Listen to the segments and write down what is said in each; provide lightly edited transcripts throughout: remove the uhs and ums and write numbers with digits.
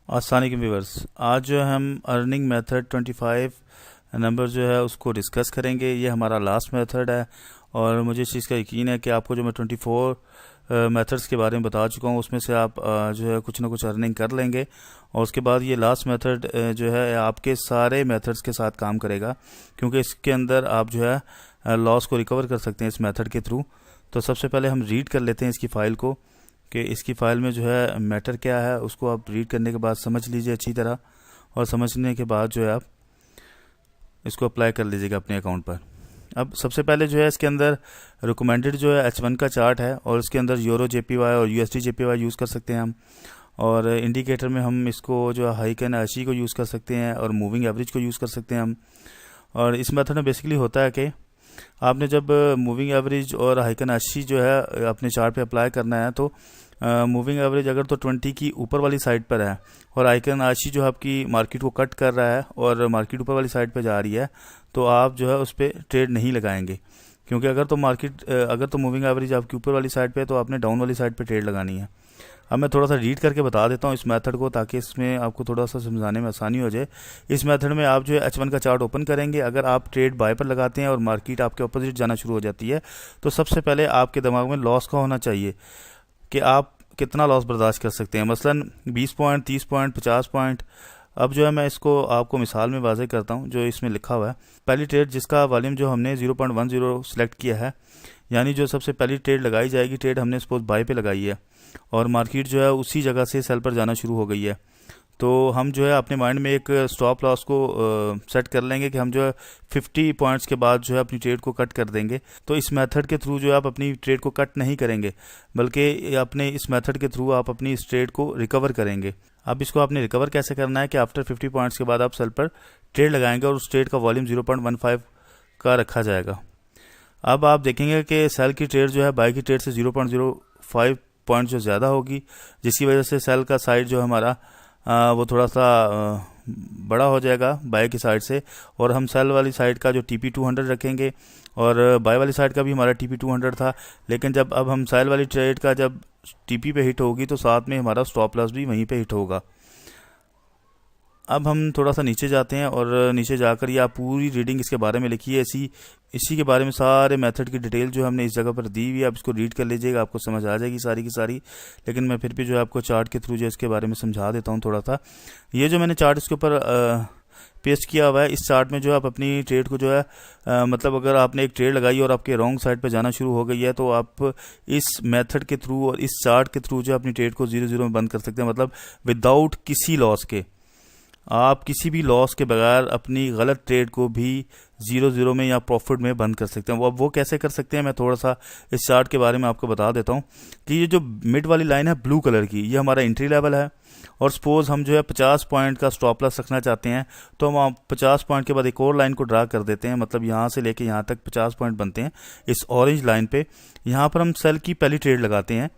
अस्सलाम व्यूअर्स, आज जो है हम अर्निंग मेथड 25 नंबर जो है उसको डिस्कस करेंगे। ये हमारा लास्ट मेथड है और मुझे इस चीज़ का यकीन है कि आपको जो मैं 24 मेथड्स के बारे में बता चुका हूँ उसमें से आप जो है कुछ ना कुछ अर्निंग कर लेंगे। और उसके बाद ये लास्ट मेथड जो है आपके सारे मेथड्स के साथ काम करेगा, क्योंकि इसके अंदर आप जो है लॉस को रिकवर कर सकते हैं इस मेथड के थ्रू। तो सबसे पहले हम रीड कर लेते हैं इसकी फ़ाइल को कि इसकी फ़ाइल में जो है मैटर क्या है। उसको आप रीड करने के बाद समझ लीजिए अच्छी तरह, और समझने के बाद जो है आप इसको अप्लाई कर लीजिएगा अपने अकाउंट पर। अब सबसे पहले जो है इसके अंदर रिकमेंडेड जो है H1 का चार्ट है, और इसके अंदर यूरो JPY और USD JPY यूज़ कर सकते हैं हम। और इंडिकेटर में हम इसको जो है हाइकन आशी को यूज़ कर सकते हैं और मूविंग एवरेज को यूज़ कर सकते हैं हम। और इस मेथड में बेसिकली होता है कि आपने जब मूविंग एवरेज और हाइकन आशी जो है अपने चार्ट पे अप्लाई करना है, तो मूविंग एवरेज अगर तो 20 की ऊपर वाली साइड पर है और हाइकन आशी जो है आपकी मार्केट को कट कर रहा है और मार्केट ऊपर वाली साइड पर जा रही है, तो आप जो है उस पर ट्रेड नहीं लगाएंगे। क्योंकि अगर तो मूविंग एवरेज आपकी ऊपर वाली साइड पे है तो आपने डाउन वाली साइड पे ट्रेड लगानी है। अब मैं थोड़ा सा रीड करके बता देता हूँ इस मेथड को, ताकि इसमें आपको थोड़ा सा समझाने में आसानी हो जाए। इस मेथड में आप जो है H1 का चार्ट ओपन करेंगे। अगर आप ट्रेड बाय पर लगाते हैं और मार्केट आपके अपोजिट जाना शुरू हो जाती है, तो सबसे पहले आपके दिमाग में लॉस का होना चाहिए कि आप कितना लॉस बर्दाश्त कर सकते हैं। मसलन 20 पॉइंट, 30 पॉइंट, 50 पॉइंट। अब जो है मैं इसको आपको मिसाल में वाज़ेह करता हूँ जो इसमें लिखा हुआ है। पहली ट्रेड जिसका वॉल्यूम जो हमने 0.10 सेलेक्ट किया है, यानी जो सबसे पहली ट्रेड लगाई जाएगी, ट्रेड हमने सपोज बाय पे लगाई है और मार्केट जो है उसी जगह से सेल पर जाना शुरू हो गई है, तो हम जो है अपने माइंड में एक स्टॉप लॉस को सेट कर लेंगे कि हम जो है 50 पॉइंट्स के बाद जो है अपनी ट्रेड को कट कर देंगे। तो इस मेथड के थ्रू जो है आप अपनी ट्रेड को कट नहीं करेंगे, बल्कि अपने इस मेथड के थ्रू आप अपनी इस ट्रेड को रिकवर करेंगे। अब इसको आपने रिकवर कैसे करना है कि आफ्टर 50 पॉइंट्स के बाद आप सेल पर ट्रेड लगाएंगे और उस ट्रेड का वॉल्यूम 0.15 का रखा जाएगा। अब आप देखेंगे कि सेल की ट्रेड जो है बाय की ट्रेड से 0.05 पॉइंट जो ज़्यादा होगी, जिसकी वजह से सेल का साइड जो हमारा वो थोड़ा सा बड़ा हो जाएगा बाय की साइड से, और हम सेल वाली साइड का जो TP200 रखेंगे और बाय वाली साइड का भी हमारा TP200 था। लेकिन जब अब हम सेल वाली ट्रेड का जब TP पे हिट होगी तो साथ में हमारा स्टॉप लॉस भी वहीं पे हिट होगा। अब हम थोड़ा सा नीचे जाते हैं और नीचे जाकर ये आप पूरी रीडिंग इसके बारे में लिखिए। इसी के बारे में सारे मेथड की डिटेल जो हमने इस जगह पर दी हुई है, आप इसको रीड कर लीजिएगा, आपको समझ आ जाएगी सारी की सारी। लेकिन मैं फिर भी जो है आपको चार्ट के थ्रू जो इसके बारे में समझा देता हूँ थोड़ा सा। ये जो मैंने चार्ट इसके ऊपर पेस्ट किया हुआ है, इस चार्ट में जो आप अपनी ट्रेड को जो है मतलब अगर आपने एक ट्रेड लगाई और आपके रॉन्ग साइड पर जाना शुरू हो गई है, तो आप इस मेथड के थ्रू और इस चार्ट के थ्रू जो अपनी ट्रेड को 0-0 में बंद कर सकते हैं। मतलब विदाउट किसी लॉस के, आप किसी भी लॉस के बगैर अपनी गलत ट्रेड को भी 0-0 में या प्रॉफिट में बंद कर सकते हैं। वो कैसे कर सकते हैं, मैं थोड़ा सा इस चार्ट के बारे में आपको बता देता हूं कि ये जो मिड वाली लाइन है ब्लू कलर की, ये हमारा एंट्री लेवल है। और सपोज हम जो है 50 पॉइंट का स्टॉप लॉस रखना चाहते हैं, तो हम 50 पॉइंट के बाद एक और लाइन को ड्रा कर देते हैं। मतलब यहाँ से लेके यहाँ तक 50 पॉइंट बनते हैं इस ऑरेंज लाइन पे। यहाँ पर हम सेल की पहली ट्रेड लगाते हैं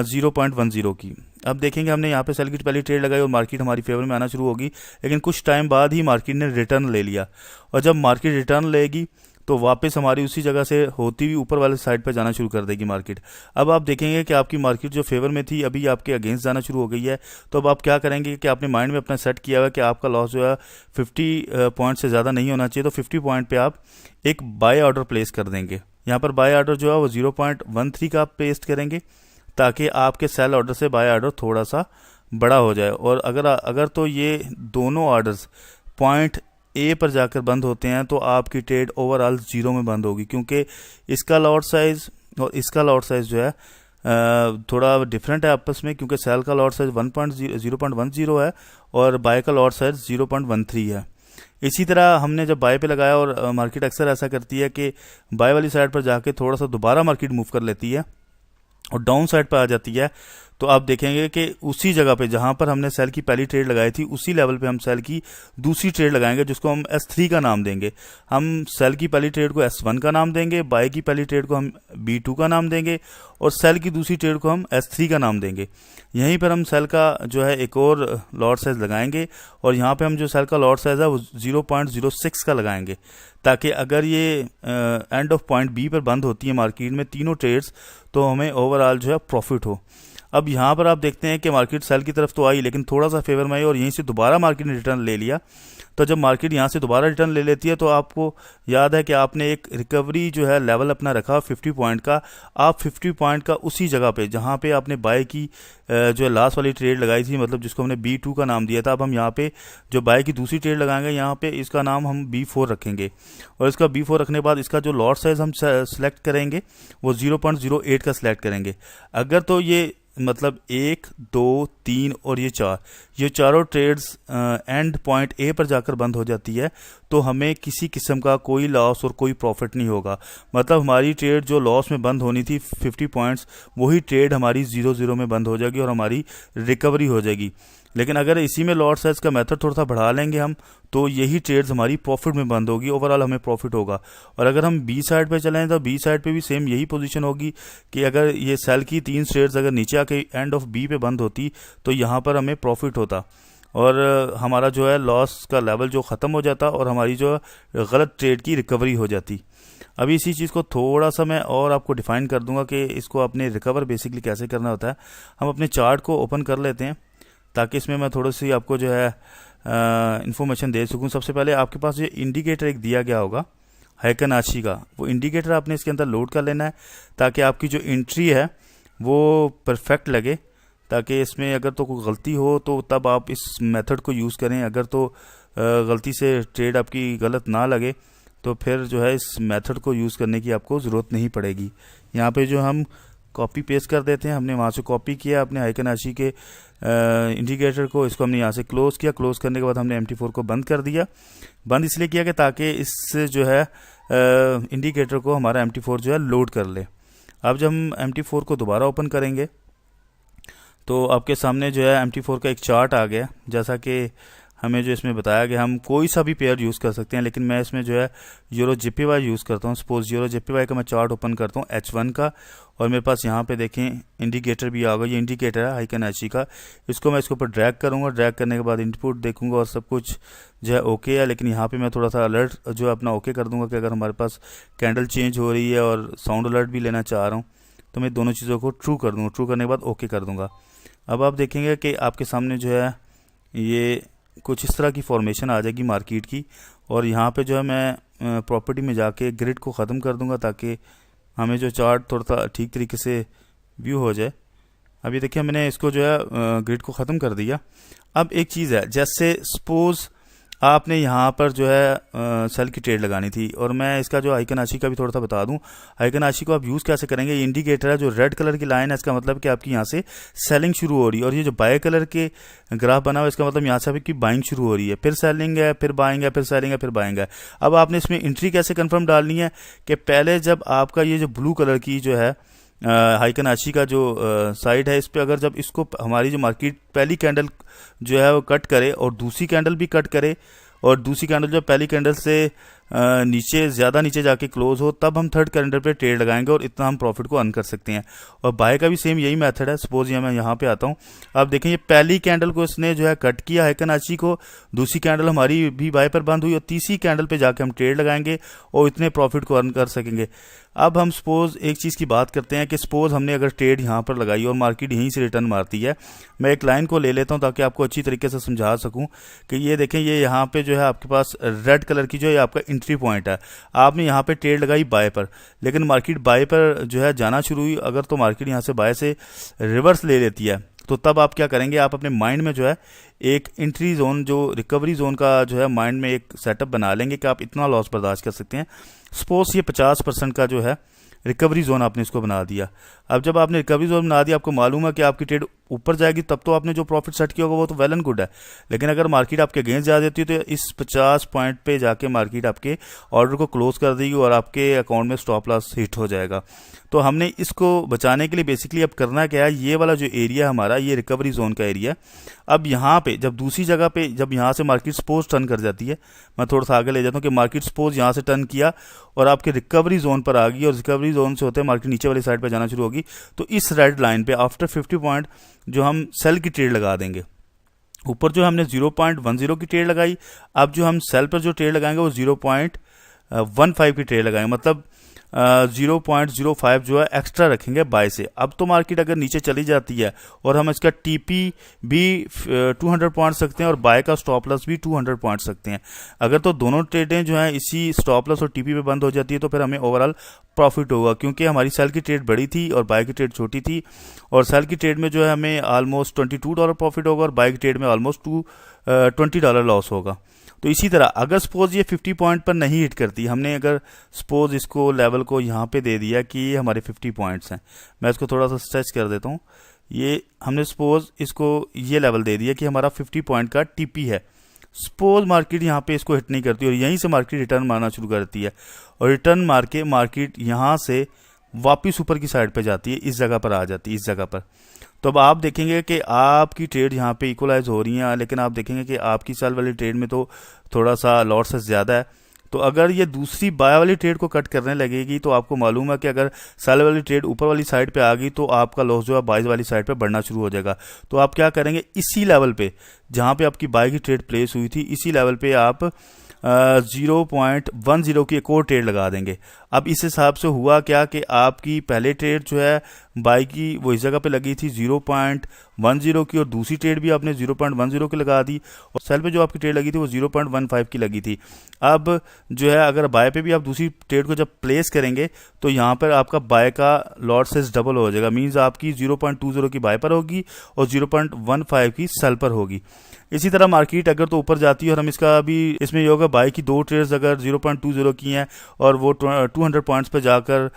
0.10 की। अब देखेंगे हमने यहाँ पे सेल की पहली ट्रेड लगाई और मार्केट हमारी फेवर में आना शुरू होगी, लेकिन कुछ टाइम बाद ही मार्केट ने रिटर्न ले लिया। और जब मार्केट रिटर्न लेगी तो वापस हमारी उसी जगह से होती हुई ऊपर वाले साइड पर जाना शुरू कर देगी मार्केट। अब आप देखेंगे कि आपकी मार्केट जो फेवर में थी अभी आपके अगेंस्ट जाना शुरू हो गई है। तो अब आप क्या करेंगे कि आपने माइंड में अपना सेट किया हुआ है कि आपका लॉस जो है 50 पॉइंट से ज़्यादा नहीं होना चाहिए, तो 50 पॉइंट पे आप एक बाय ऑर्डर प्लेस कर देंगे। यहाँ पर बाय ऑर्डर जो है वो 0.13 का पेस्ट करेंगे, ताकि आपके सेल ऑर्डर से बाय ऑर्डर थोड़ा सा बड़ा हो जाए। और अगर तो ये दोनों ऑर्डर्स पॉइंट ए पर जाकर बंद होते हैं, तो आपकी ट्रेड ओवरऑल 0 में बंद होगी, क्योंकि इसका लॉट साइज और इसका लॉट साइज जो है थोड़ा डिफरेंट है आपस में, क्योंकि सेल का लॉट साइज 0.10 है और बाय का लॉट साइज 0.13 है। इसी तरह हमने जब बाय पे लगाया, और मार्केट अक्सर ऐसा करती है कि बाय वाली साइड पर जाके थोड़ा सा दोबारा मार्केट मूव कर लेती है और डाउन साइड पर आ जाती है, तो आप देखेंगे कि उसी जगह पे जहां पर हमने सेल की पहली ट्रेड लगाई थी उसी लेवल पे हम सेल की दूसरी ट्रेड लगाएंगे, जिसको हम S3 का नाम देंगे। हम सेल की पहली ट्रेड को S1 का नाम देंगे, बाय की पहली ट्रेड को हम B2 का नाम देंगे और सेल की दूसरी ट्रेड को हम S3 का नाम देंगे। यहीं पर हम सेल का जो है एक और लॉट साइज लगाएंगे, और यहाँ पे हम जो सेल का लॉट साइज है वो 0.06 का लगाएंगे, ताकि अगर ये एंड ऑफ पॉइंट बी पर बंद होती है मार्केट में तीनों ट्रेड्स, तो हमें ओवरऑल जो है प्रॉफिट हो। अब यहाँ पर आप देखते हैं कि मार्केट सेल की तरफ तो आई, लेकिन थोड़ा सा फेवर में आई और यहीं से दोबारा मार्केट ने रिटर्न ले लिया। तो जब मार्केट यहाँ से दोबारा रिटर्न ले लेती है तो आपको याद है कि आपने एक रिकवरी जो है लेवल अपना रखा 50 पॉइंट का। आप 50 पॉइंट का उसी जगह पे जहाँ पे आपने बाय की जो है लास्ट वाली ट्रेड लगाई थी, मतलब जिसको हमने B2 का नाम दिया था, अब हम यहाँ पे जो बाय की दूसरी ट्रेड लगाएंगे यहाँ पे इसका नाम हम B4 रखेंगे। और इसका B4 रखने के बाद इसका जो लॉट साइज हम सेलेक्ट करेंगे वो 0.08 का सिलेक्ट करेंगे। अगर तो ये मतलब 1, 2, 3 और ये चारों ट्रेड्स एंड पॉइंट ए पर जाकर बंद हो जाती है तो हमें किसी किस्म का कोई लॉस और कोई प्रॉफिट नहीं होगा। मतलब हमारी ट्रेड जो लॉस में बंद होनी थी 50 पॉइंट्स, वही ट्रेड हमारी 0-0 में बंद हो जाएगी और हमारी रिकवरी हो जाएगी। लेकिन अगर इसी में लॉट साइज का मेथड थोड़ा सा बढ़ा लेंगे हम तो यही ट्रेड्स हमारी प्रॉफिट में बंद होगी, ओवरऑल हमें प्रॉफिट होगा। और अगर हम बी साइड पे चलें तो बी साइड पे भी सेम यही पोजीशन होगी कि अगर ये सेल की 3 ट्रेड्स अगर नीचे आके एंड ऑफ बी पे बंद होती तो यहाँ पर हमें प्रॉफिट होता और हमारा जो है लॉस का लेवल जो ख़त्म हो जाता और हमारी जो गलत ट्रेड की रिकवरी हो जाती। अभी इसी चीज़ को थोड़ा सा मैं और आपको डिफाइन कर दूंगा कि इसको अपने रिकवर बेसिकली कैसे करना होता है। हम अपने चार्ट को ओपन कर लेते हैं ताकि इसमें मैं थोड़ी सी आपको जो है इन्फॉर्मेशन दे सकूं। सबसे पहले आपके पास ये इंडिकेटर एक दिया गया होगा हाइकनाशी का, वो इंडिकेटर आपने इसके अंदर लोड कर लेना है ताकि आपकी जो एंट्री है वो परफेक्ट लगे, ताकि इसमें अगर तो कोई गलती हो तो तब आप इस मेथड को यूज़ करें। अगर तो गलती से ट्रेड आपकी गलत ना लगे तो फिर जो है इस मेथड को यूज़ करने की आपको ज़रूरत नहीं पड़ेगी। यहाँ पे जो हम कॉपी पेस्ट कर देते हैं, हमने वहाँ से कॉपी किया अपने हाइकनाशी के इंडिकेटर को, इसको हमने यहाँ से क्लोज़ किया। क्लोज़ करने के बाद हमने MT4 को बंद कर दिया। बंद इसलिए किया कि ताकि इससे जो है इंडिकेटर को हमारा MT4 जो है लोड कर ले। अब जब हम MT4 को दोबारा ओपन करेंगे तो आपके सामने जो है MT4 का एक चार्ट आ गया। जैसा कि हमें जो इसमें बताया गया हम कोई सा भी पेयर यूज़ कर सकते हैं, लेकिन मैं इसमें जो है यूरो JPY यूज़ करता हूँ। सपोज यूरो JPY का मैं चार्ट ओपन करता हूँ H1 का और मेरे पास यहाँ पे देखें इंडिकेटर भी आ गया। ये इंडिकेटर है हाइकनाशी का, इसको मैं इसके ऊपर ड्रैग करूँगा। ड्रैग करने के बाद इनपुट देखूंगा और सब कुछ जो है ओके है। लेकिन यहाँ पे मैं थोड़ा सा अलर्ट जो है अपना ओके कर दूंगा कि अगर हमारे पास कैंडल चेंज हो रही है और साउंड अलर्ट भी लेना चाह रहा हूँ तो मैं दोनों चीज़ों को ट्रू कर दूँगा। ट्रू करने के बाद ओके कर दूँगा। अब आप देखेंगे कि आपके सामने जो है ये कुछ इस तरह की फॉर्मेशन आ जाएगी मार्केट की। और यहाँ पे जो है मैं प्रॉपर्टी में जाके ग्रिड को ख़त्म कर दूंगा ताकि हमें जो चार्ट थोड़ा सा ठीक तरीके से व्यू हो जाए। अभी देखिए मैंने इसको जो है ग्रिड को ख़त्म कर दिया। अब एक चीज़ है, जैसे सपोज़ आपने यहाँ पर जो है सेल की ट्रेड लगानी थी, और मैं इसका जो हाइकनाशी का भी थोड़ा सा बता दूं। हाइकनाशी को आप यूज़ कैसे करेंगे, ये इंडिकेटर है जो रेड कलर की लाइन है, इसका मतलब कि आपकी यहाँ से सेलिंग शुरू हो रही है। और ये जो बाय कलर के ग्राफ बना हुआ है इसका मतलब यहाँ से आपकी बाइंग शुरू हो रही है, फिर सेलिंग है, फिर बाइंग है, फिर सेलिंग है, फिर बाइंग है। अब आपने इसमें एंट्री कैसे कन्फर्म डालनी है कि पहले जब आपका ये जो ब्लू कलर की जो है हाइकनाशी का जो साइड है, इस पे अगर जब इसको हमारी जो मार्केट पहली कैंडल जो है वो कट करे और दूसरी कैंडल भी कट करे और दूसरी कैंडल जो पहली कैंडल से नीचे ज़्यादा नीचे जाके क्लोज हो, तब हम थर्ड कैंडल पे ट्रेड लगाएंगे और इतना हम प्रॉफिट को अर्न कर सकते हैं। और बाय का भी सेम यही मेथड है। सपोज ये मैं यहाँ पे आता हूँ, आप देखें ये पहली कैंडल को इसने जो है कट किया हाइकनाशी को, दूसरी कैंडल हमारी भी बाय पर बंद हुई और तीसरी कैंडल पे जाके हम ट्रेड लगाएंगे और इतने प्रॉफिट को अर्न कर सकेंगे। अब हम सपोज एक चीज़ की बात करते हैं कि सपोज हमने अगर ट्रेड यहाँ पर लगाई और मार्केट यहीं से रिटर्न मारती है। मैं एक लाइन को ले लेता हूँ ताकि आपको अच्छी तरीके से समझा सकूँ कि ये देखें ये यहाँ पे जो है आपके पास रेड कलर की जो है आपका एंट्री पॉइंट है। आपने यहाँ पे ट्रेड लगाई बाय पर, लेकिन मार्केट बाय पर जो है जाना शुरू हुई। अगर तो मार्केट यहाँ से बाय से रिवर्स ले लेती है तो तब आप क्या करेंगे, आप अपने माइंड में जो है एक एंट्री जोन जो रिकवरी जोन का जो है माइंड में एक सेटअप बना लेंगे कि आप इतना लॉस बर्दाश्त कर सकते हैं। सपोज ये 50% का जो है रिकवरी जोन आपने इसको बना दिया। अब जब आपने रिकवरी जोन बना दिया, आपको मालूम है कि आपकी ट्रेड ऊपर जाएगी, तब तो आपने जो प्रॉफिट सेट किया होगा वो तो वेल एंड गुड है। लेकिन अगर मार्केट आपके अगेंस्ट जा देती है तो इस 50 पॉइंट पे जाके मार्केट आपके ऑर्डर को क्लोज कर देगी और आपके अकाउंट में स्टॉप लॉस हिट हो जाएगा। तो हमने इसको बचाने के लिए बेसिकली अब करना क्या है, ये वाला जो एरिया हमारा ये रिकवरी जोन का एरिया है। अब यहाँ पे जब दूसरी जगह पे जब यहाँ से मार्केट सपोज टर्न कर जाती है, मैं थोड़ा सा आगे ले जाता हूँ कि मार्केट सपोज यहाँ से टर्न किया और आपके रिकवरी जोन पर आ गई और रिकवरी जोन से होते हैं मार्केट नीचे वाली साइड पर जाना शुरू होगी, तो इस रेड लाइन पे आफ्टर 50 पॉइंट जो हम सेल की ट्रेड लगा देंगे। ऊपर जो हमने 0.10 की ट्रेड लगाई, अब जो हम सेल पर जो ट्रेड लगाएंगे वो 0.15 की ट्रेड लगाएंगे। मतलब 0.05 जो है एक्स्ट्रा रखेंगे बाय से। अब तो मार्केट अगर नीचे चली जाती है और हम इसका टीपी भी 200 पॉइंट सकते हैं और बाय का स्टॉप लॉस भी 200 पॉइंट सकते हैं। अगर तो दोनों ट्रेडें जो हैं इसी स्टॉप लॉस और टीपी पे बंद हो जाती है तो फिर हमें ओवरऑल प्रॉफिट होगा, क्योंकि हमारी सेल की ट्रेड बड़ी थी और बाय की ट्रेड छोटी थी। और सेल की ट्रेड में जो है हमें ऑलमोस्ट $22 प्रॉफिट होगा और बाय की ट्रेड में ऑलमोस्ट $20 लॉस होगा। तो इसी तरह अगर सपोज ये 50 पॉइंट पर नहीं हिट करती, हमने अगर सपोज इसको लेवल को यहाँ पे दे दिया कि ये हमारे 50 पॉइंट्स हैं, मैं इसको थोड़ा सा स्ट्रेच कर देता हूँ, ये हमने सपोज इसको ये लेवल दे दिया कि हमारा 50 पॉइंट का टीपी है। सपोज मार्केट यहाँ पे इसको हिट नहीं करती और यहीं से मार्केट रिटर्न मारना शुरू करती है और रिटर्न मार के मार्केट यहाँ से वापस ऊपर की साइड पे जाती है, इस जगह पर आ जाती है, इस जगह पर। तो अब आप देखेंगे कि आपकी ट्रेड यहाँ पे इक्वलाइज हो रही है, लेकिन आप देखेंगे कि आपकी सेल वाली ट्रेड में तो थोड़ा सा लॉस ज़्यादा है। तो अगर ये दूसरी बाय वाली ट्रेड को कट करने लगेगी तो आपको मालूम है कि अगर सेल वाली ट्रेड ऊपर वाली साइड पे आ गई तो आपका लॉस जो है बाय वाली साइड पे बढ़ना शुरू हो जाएगा। तो आप क्या करेंगे, इसी लेवल पे जहाँ पे आपकी बाय की ट्रेड प्लेस हुई थी, इसी लेवल पे आप 0.10 की एक और ट्रेड लगा देंगे। अब इस हिसाब से हुआ क्या कि आपकी पहले ट्रेड जो है बाई की वो इस जगह पे लगी थी 0.10 की और दूसरी ट्रेड भी आपने 0.10 की लगा दी और सेल पे जो आपकी ट्रेड लगी थी वो 0.15 की लगी थी। अब जो है अगर बाय पे भी आप दूसरी ट्रेड को जब प्लेस करेंगे तो यहाँ पर आपका बाय का लॉट साइज डबल हो जाएगा, मीन्स आपकी 0.20 की बाय पर होगी और 0.15 की सेल पर होगी। इसी तरह मार्केट अगर तो ऊपर जाती है और हम इसका भी इसमें ये होगा बाय की दो ट्रेड्स अगर 0.20 की हैं और वो 200 पॉइंट्स पे जाकर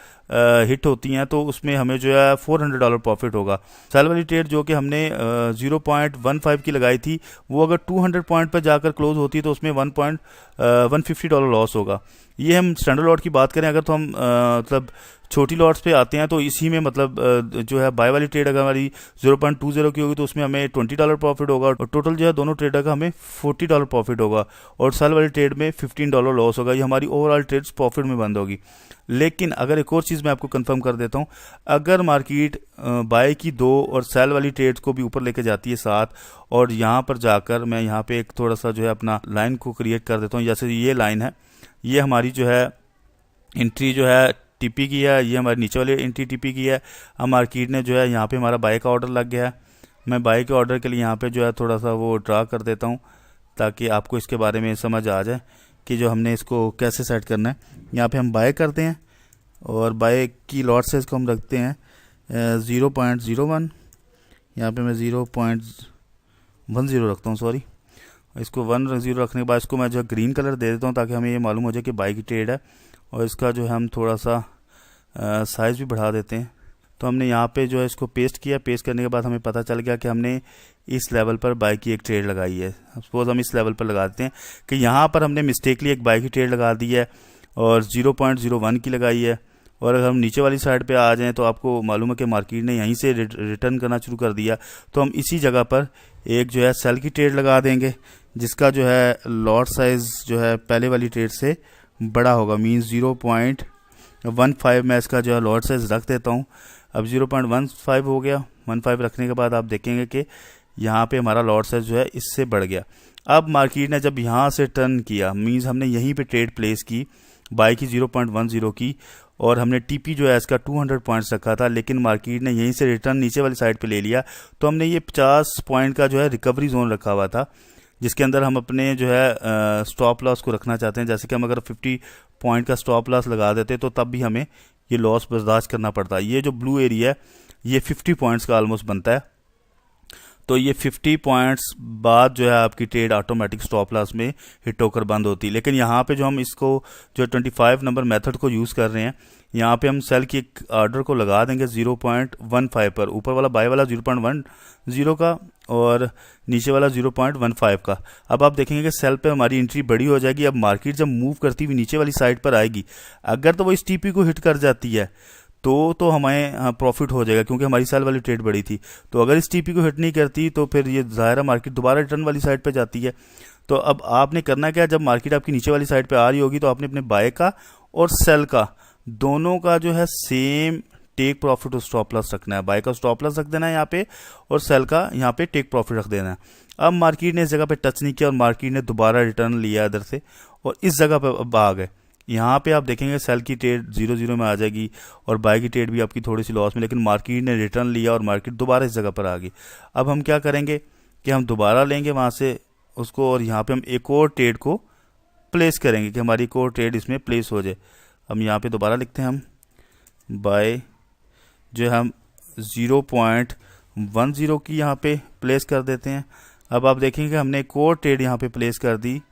हिट होती हैं तो उसमें हमें जो है $400 प्रॉफिट होगा। सेल वाली ट्रेड जो कि हमने 0.15 की लगाई थी वो अगर 200 पॉइंट पर जाकर क्लोज होती है तो उसमें $150 लॉस होगा। ये हम स्टैंडर्ड लॉट की बात करें अगर तो हम मतलब छोटी लॉट्स पे आते हैं तो इसी में मतलब जो है बाय वाली ट्रेड अगर हमारी 0.20 की होगी तो उसमें हमें $20 प्रॉफिट होगा और टोटल जो है दोनों ट्रेडर का हमें $40 प्रॉफिट होगा और सेल वाली ट्रेड में $15 लॉस होगा। ये हमारी ओवरऑल ट्रेड्स प्रॉफिट में बंद होगी। लेकिन अगर एक और चीज़ मैं आपको कंफर्म कर देता हूँ, अगर मार्केट बाय की दो और सेल वाली ट्रेड्स को भी ऊपर लेके जाती है साथ और यहाँ पर जाकर मैं यहाँ पे एक थोड़ा सा जो है अपना लाइन को क्रिएट कर देता हूँ, जैसे ये लाइन है, ये हमारी जो है एंट्री जो है टीपी की है, ये हमारी नीचे वाली एंट्री टीपी की है। अब मार्केट ने जो है यहाँ पे हमारा बाय का ऑर्डर लग गया है। मैं बाय के ऑर्डर के लिए यहाँ पे जो है थोड़ा सा वो ड्रा कर देता हूँ ताकि आपको इसके बारे में समझ आ जाए कि जो हमने इसको कैसे सेट करना है। यहाँ पे हम बाय करते हैं और बाय की लॉट साइज को हम रखते हैं 0.01, यहाँ पे मैं 0.10 रखता हूँ, सॉरी। इसको 10 रखने के बाद इसको मैं जो ग्रीन कलर दे देता हूँ ताकि हमें ये मालूम हो जाए कि बाय की ट्रेड है और इसका जो है हम थोड़ा सा साइज़ भी बढ़ा देते हैं। तो हमने यहाँ पे जो है इसको पेस्ट किया, पेस्ट करने के बाद हमें पता चल गया कि हमने इस लेवल पर बाय की एक ट्रेड लगाई है। सपोज हम इस लेवल पर लगा देते हैं कि यहाँ पर हमने मिस्टेकली एक बाय की ट्रेड लगा दी है और 0.01 की लगाई है और अगर हम नीचे वाली साइड पे आ जाएं तो आपको मालूम है कि मार्केट ने यहीं से रिटर्न करना शुरू कर दिया। तो हम इसी जगह पर एक जो है सेल की ट्रेड लगा देंगे जिसका जो है लॉट साइज जो है पहले वाली ट्रेड से बड़ा होगा, मीन्स 0.15 मैं इसका जो है लॉट साइज रख देता हूँ। अब 0.15 हो गया। 15 रखने के बाद आप देखेंगे कि यहाँ पे हमारा लॉट साइज जो है इससे बढ़ गया। अब मार्केट ने जब यहाँ से टर्न किया, मीन्स हमने यहीं पे ट्रेड प्लेस की बाय की 0.10 की और हमने टीपी जो है इसका 200 पॉइंट्स रखा था, लेकिन मार्केट ने यहीं से रिटर्न नीचे वाली साइड पे ले लिया। तो हमने ये 50 पॉइंट का जो है रिकवरी जोन रखा हुआ था जिसके अंदर हम अपने जो है स्टॉप लॉस को रखना चाहते हैं। जैसे कि हम अगर 50 पॉइंट का स्टॉप लॉस लगा देते तो तब भी हमें ये लॉस बर्दाश्त करना पड़ता है। ये जो ब्लू एरिया है ये 50 पॉइंट्स का ऑलमोस्ट बनता है। तो ये 50 पॉइंट्स बाद जो है आपकी ट्रेड ऑटोमेटिक स्टॉप लॉस में हिट होकर बंद होती है। लेकिन यहाँ पे जो हम इसको जो 25 नंबर मेथड को यूज़ कर रहे हैं, यहाँ पे हम सेल की एक ऑर्डर को लगा देंगे 0.15 पर, ऊपर वाला बाय वाला 0.10 का और नीचे वाला 0.15 का। अब आप देखेंगे कि सेल पे हमारी एंट्री बड़ी हो जाएगी। अब मार्केट जब मूव करती हुई नीचे वाली साइड पर आएगी, अगर तो वो इस टीपी को हिट कर जाती है तो हमें प्रॉफिट हो जाएगा क्योंकि हमारी सेल वाली ट्रेड बड़ी थी। तो अगर इस टीपी को हिट नहीं करती तो फिर ये ज़ाहिर मार्केट दोबारा रिटर्न वाली साइड पे जाती है। तो अब आपने करना क्या, जब मार्केट आपकी नीचे वाली साइड पे आ रही होगी तो आपने अपने बाय का और सेल का दोनों का जो है सेम टेक प्रॉफिट और स्टॉप लॉस रखना है। बाय का स्टॉप लॉस रख देना है यहाँ पे और सेल का यहाँ पे टेक प्रॉफिट रख देना है। अब मार्केट ने इस जगह पे टच नहीं किया और मार्केट ने दोबारा रिटर्न लिया इधर से और इस जगह पे अब आ गए। यहाँ पे आप देखेंगे सेल की ट्रेड 0-0 में आ जाएगी और बाय की ट्रेड भी आपकी थोड़ी सी लॉस में, लेकिन मार्केट ने रिटर्न लिया और मार्केट दोबारा इस जगह पर आ गई। अब हम क्या करेंगे कि हम दोबारा लेंगे वहाँ से उसको और यहाँ पे हम एक और ट्रेड को प्लेस करेंगे कि हमारी एक और ट्रेड इसमें प्लेस हो जाए। हम यहाँ पे दोबारा लिखते हैं, हम बाय जो हम 0.10 की यहाँ पे प्लेस कर देते हैं। अब आप देखेंगे हमने एक और ट्रेड यहाँ पे प्लेस कर दी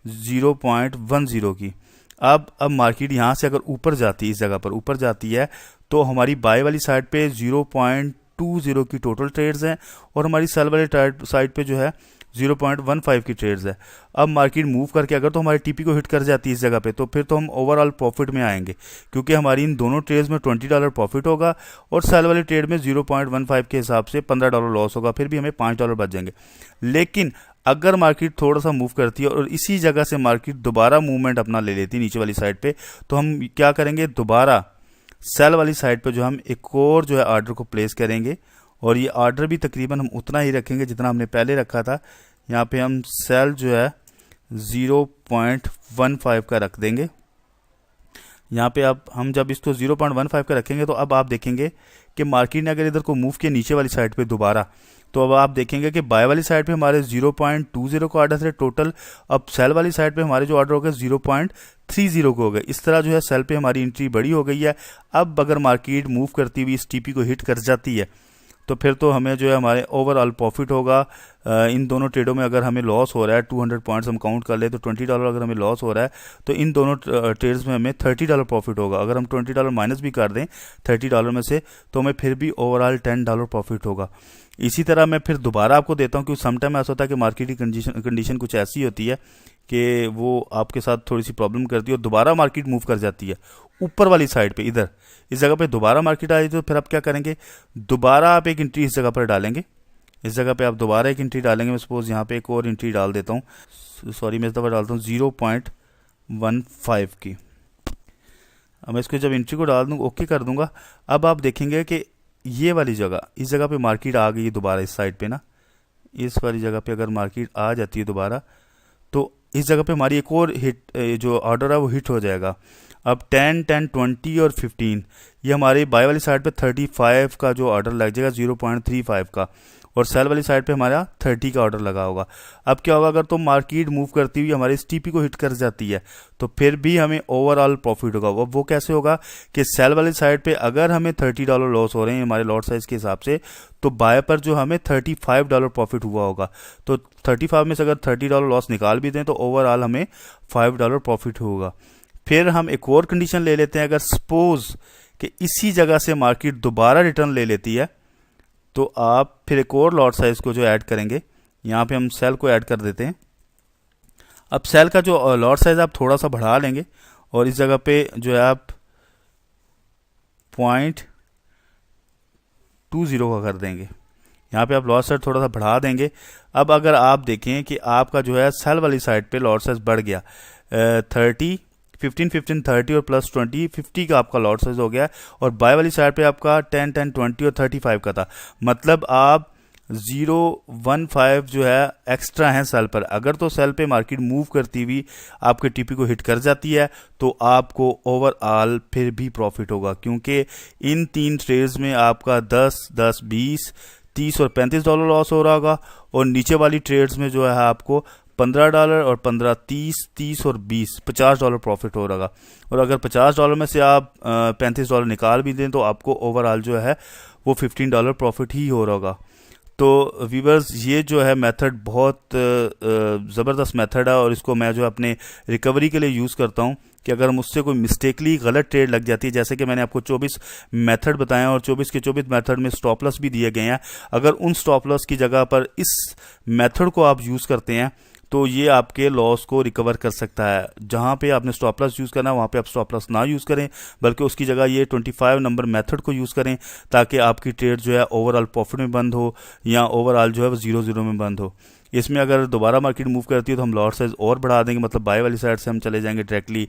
0.10 की। अब मार्केट यहाँ से अगर ऊपर जाती है, इस जगह पर ऊपर जाती है, तो हमारी बाय वाली साइड पे 0.20 की टोटल ट्रेड्स हैं और हमारी सेल वाली साइड पे जो है 0.15 की ट्रेड्स है। अब मार्केट मूव करके अगर तो हमारी टीपी को हिट कर जाती है इस जगह पे, तो फिर तो हम ओवरऑल प्रॉफिट में आएंगे, क्योंकि हमारी इन दोनों ट्रेड्स में $20 प्रॉफिट होगा और सेल वाली ट्रेड में 0.15 के हिसाब से $15 लॉस होगा, फिर भी हमें $5 बच जाएंगे। लेकिन अगर मार्केट थोड़ा सा मूव करती है और इसी जगह से मार्केट दोबारा मूवमेंट अपना ले लेती है नीचे वाली साइड पे, तो हम क्या करेंगे, दोबारा सेल वाली साइड पे जो हम एक और जो है ऑर्डर को प्लेस करेंगे और ये ऑर्डर भी तकरीबन हम उतना ही रखेंगे जितना हमने पहले रखा था। यहाँ पे हम सेल जो है 0.15 का रख देंगे। यहाँ पे अब हम जब इसको 0.15 का रखेंगे तो अब आप देखेंगे कि मार्केट ने अगर इधर को मूव किया नीचे वाली साइड पे दोबारा, तो अब आप देखेंगे कि बाय वाली साइड पे हमारे 0.20 को ऑर्डर थे टोटल, अब सेल वाली साइड पे हमारे जो ऑर्डर हो गए 0.30 को हो गए। इस तरह जो है सेल पे हमारी एंट्री बड़ी हो गई है। अब अगर मार्केट मूव करती हुई इस टीपी को हिट कर जाती है तो फिर तो हमें जो है हमारे ओवरऑल प्रॉफिट होगा। इन दोनों ट्रेडों में अगर हमें लॉस हो रहा है 200 पॉइंट्स हम काउंट कर ले तो $20 अगर हमें लॉस हो रहा है तो इन दोनों ट्रेड्स में हमें $30 प्रॉफिट होगा। अगर हम $20 माइनस भी कर दें $30 में से तो हमें फिर भी ओवरऑल $10 प्रॉफिट होगा। इसी तरह मैं फिर दोबारा आपको देता हूँ, क्योंकि समटाइम ऐसा होता है कि मार्केट की कंडीशन कुछ ऐसी होती है कि वो आपके साथ थोड़ी सी प्रॉब्लम करती है और दोबारा मार्केट मूव कर जाती है ऊपर वाली साइड पे, इधर इस जगह पे दोबारा मार्केट आ जाती है। तो फिर आप क्या करेंगे, दोबारा आप एक एंट्री इस जगह पर डालेंगे, इस जगह पे आप दोबारा एक एंट्री डालेंगे। मैं सपोज यहाँ पे एक और एंट्री डाल देता हूँ, सॉरी मैं इस दफ़ा डालता हूँ 0.15 की। अब मैं इसको जब एंट्री को डाल दूँगा, ओके कर दूंगा, अब आप देखेंगे कि ये वाली जगह, इस जगह पे मार्केट आ गई है दोबारा इस साइड पे ना, इस वाली जगह पे अगर मार्केट आ जाती है दोबारा तो इस जगह पे हमारी एक और हिट जो ऑर्डर है वो हिट हो जाएगा। अब 10, 10, 20 और 15 ये हमारी बाय वाली साइड पे 35 का जो ऑर्डर लग जाएगा 0.35 का, और सेल वाली साइड पे हमारा 30 का ऑर्डर लगा होगा। अब क्या होगा, अगर तो मार्केट मूव करती हुई हमारी इस टीपी को हिट कर जाती है तो फिर भी हमें ओवरऑल प्रॉफिट होगा। अब वो कैसे होगा कि सेल वाली साइड पे अगर हमें $30 लॉस हो रहे हैं हमारे लॉट साइज के हिसाब से, तो बाय पर जो हमें $35 प्रॉफिट हुआ होगा। तो 35 में से अगर $30 लॉस निकाल भी दें तो ओवरऑल हमें $5 प्रॉफिट होगा। फिर हम एक और कंडीशन ले लेते हैं, अगर सपोज कि इसी जगह से मार्केट दोबारा रिटर्न ले लेती है तो आप फिर एक और लॉट साइज को जो ऐड करेंगे, यहाँ पे हम सेल को ऐड कर देते हैं। अब सेल का जो लॉट साइज आप थोड़ा सा बढ़ा लेंगे और इस जगह पे जो है आप 0.20 का कर देंगे। यहाँ पे आप लॉट साइज थोड़ा सा बढ़ा देंगे। अब अगर आप देखें कि आपका जो है सेल वाली साइड पे लॉट साइज बढ़ गया 30, 15, 15, 30 और प्लस 20, 50 का आपका लॉट साइज हो गया, और बाय वाली साइड पे आपका 10, 10, 20 और 35 का था। मतलब आप 0.15 जो है एक्स्ट्रा है सेल पर। अगर तो सेल पे मार्केट मूव करती हुई आपके टीपी को हिट कर जाती है तो आपको ओवरऑल फिर भी प्रॉफिट होगा, क्योंकि इन तीन ट्रेड्स में आपका 10, 10, 20, 30 और $35 लॉस हो रहा होगा, और नीचे वाली ट्रेड्स में जो है आपको $15 और 15, 30, 30 और 20, $50 प्रॉफिट हो रहा। और अगर $50 में से आप $35 निकाल भी दें तो आपको ओवरऑल जो है वो $15 प्रॉफिट ही हो रहा होगा। तो व्यूअर्स, ये जो है मेथड बहुत ज़बरदस्त मेथड है और इसको मैं जो अपने रिकवरी के लिए यूज़ करता हूँ कि अगर मुझसे कोई मिस्टेकली गलत ट्रेड लग जाती है, जैसे कि मैंने आपको 24 मेथड बताए और 24 के 24 मेथड में स्टॉप लॉस भी दिए गए हैं। अगर उन स्टॉप लॉस की जगह पर इस मेथड को आप यूज़ करते हैं तो ये आपके लॉस को रिकवर कर सकता है। जहाँ पे आपने स्टॉप लॉस यूज़ करना है वहाँ पे आप स्टॉप लॉस ना यूज़ करें, बल्कि उसकी जगह ये 25 नंबर मेथड को यूज़ करें, ताकि आपकी ट्रेड जो है ओवरऑल प्रॉफिट में बंद हो या ओवरऑल जो है वो 0-0 में बंद हो। इसमें अगर दोबारा मार्केट मूव करती है तो हम लॉट साइज और बढ़ा देंगे, मतलब बाय वाली साइड से हम चले जाएंगे डायरेक्टली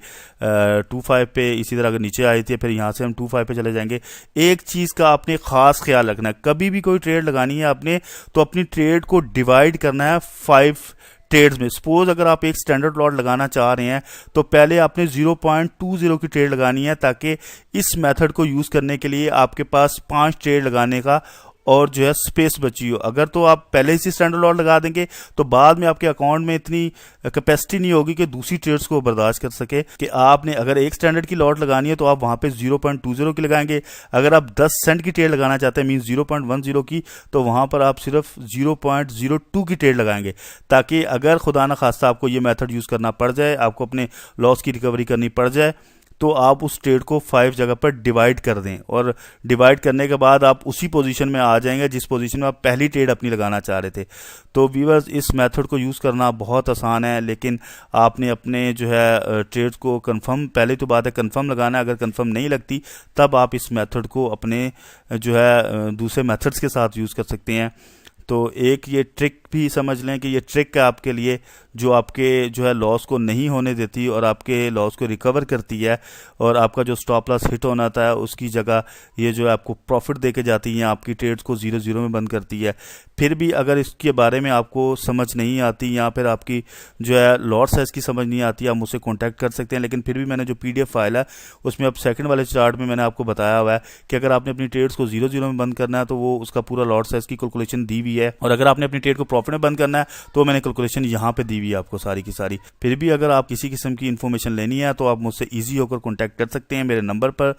25 पे। इसी तरह अगर नीचे आई थी फिर यहाँ से हम 25 पे चले जाएंगे। एक चीज़ का आपने ख़ास ख्याल रखना है, कभी भी कोई ट्रेड लगानी है आपने तो अपनी ट्रेड को डिवाइड करना है 5 ट्रेड्स में। सपोज अगर आप एक स्टैंडर्ड लॉट लगाना चाह रहे हैं तो पहले आपने 0.20 की ट्रेड लगानी है, ताकि इस मेथड को यूज़ करने के लिए आपके पास 5 ट्रेड लगाने का और जो है स्पेस बची हो। अगर तो आप पहले ही स्टैंडर्ड लॉट लगा देंगे तो बाद में आपके अकाउंट में इतनी कैपेसिटी नहीं होगी कि दूसरी ट्रेड्स को बर्दाश्त कर सके। कि आपने अगर एक स्टैंडर्ड की लॉट लगानी है तो आप वहां पे 0.20 की लगाएंगे। अगर आप 10 सेंट की ट्रेड लगाना चाहते हैं, मींस 0.10 की, तो वहां पर आप सिर्फ 0.02 की ट्रेड लगाएंगे, ताकि अगर खुदा न खास्ता आपको ये मेथड यूज़ करना पड़ जाए, आपको अपने लॉस की रिकवरी करनी पड़ जाए, तो आप उस ट्रेड को 5 जगह पर डिवाइड कर दें। और डिवाइड करने के बाद आप उसी पोजीशन में आ जाएंगे जिस पोजीशन में आप पहली ट्रेड अपनी लगाना चाह रहे थे। तो व्यूअर्स, इस मेथड को यूज़ करना बहुत आसान है, लेकिन आपने अपने जो है ट्रेड को कंफर्म, पहले तो बात है कंफर्म लगाना है। अगर कंफर्म नहीं लगती तब आप इस मेथड को अपने जो है दूसरे मेथड्स के साथ यूज़ कर सकते हैं। तो एक ये ट्रिक भी समझ लें कि ये ट्रिक है आपके लिए, जो आपके जो है लॉस को नहीं होने देती और आपके लॉस को रिकवर करती है, और आपका जो स्टॉप लॉस हिट होना था उसकी जगह ये जो है आपको प्रॉफिट दे के जाती है, आपकी ट्रेड्स को 0-0 में बंद करती है। फिर भी अगर इसके बारे में आपको समझ नहीं आती या फिर आपकी जो है लॉट साइज की समझ नहीं आती, आप मुझसे कॉन्टैक्ट कर सकते हैं। लेकिन फिर भी मैंने जो PDF फाइल है उसमें अब सेकंड वाले चार्ट में मैंने आपको बताया हुआ है कि अगर आपने अपनी ट्रेड्स को 0-0 में बंद करना है तो वो उसका पूरा लॉट साइज की कैलकुलेशन दी हुई है, और अगर आपने अपनी ट्रेड को प्रॉफिट में बंद करना है तो मैंने कैलकुलेशन यहाँ पे दी हुई है आपको सारी की सारी। फिर भी अगर आप किसी किस्म की इन्फॉर्मेशन लेनी है तो आप मुझसे ईजी होकर कॉन्टैक्ट कर सकते हैं मेरे नंबर पर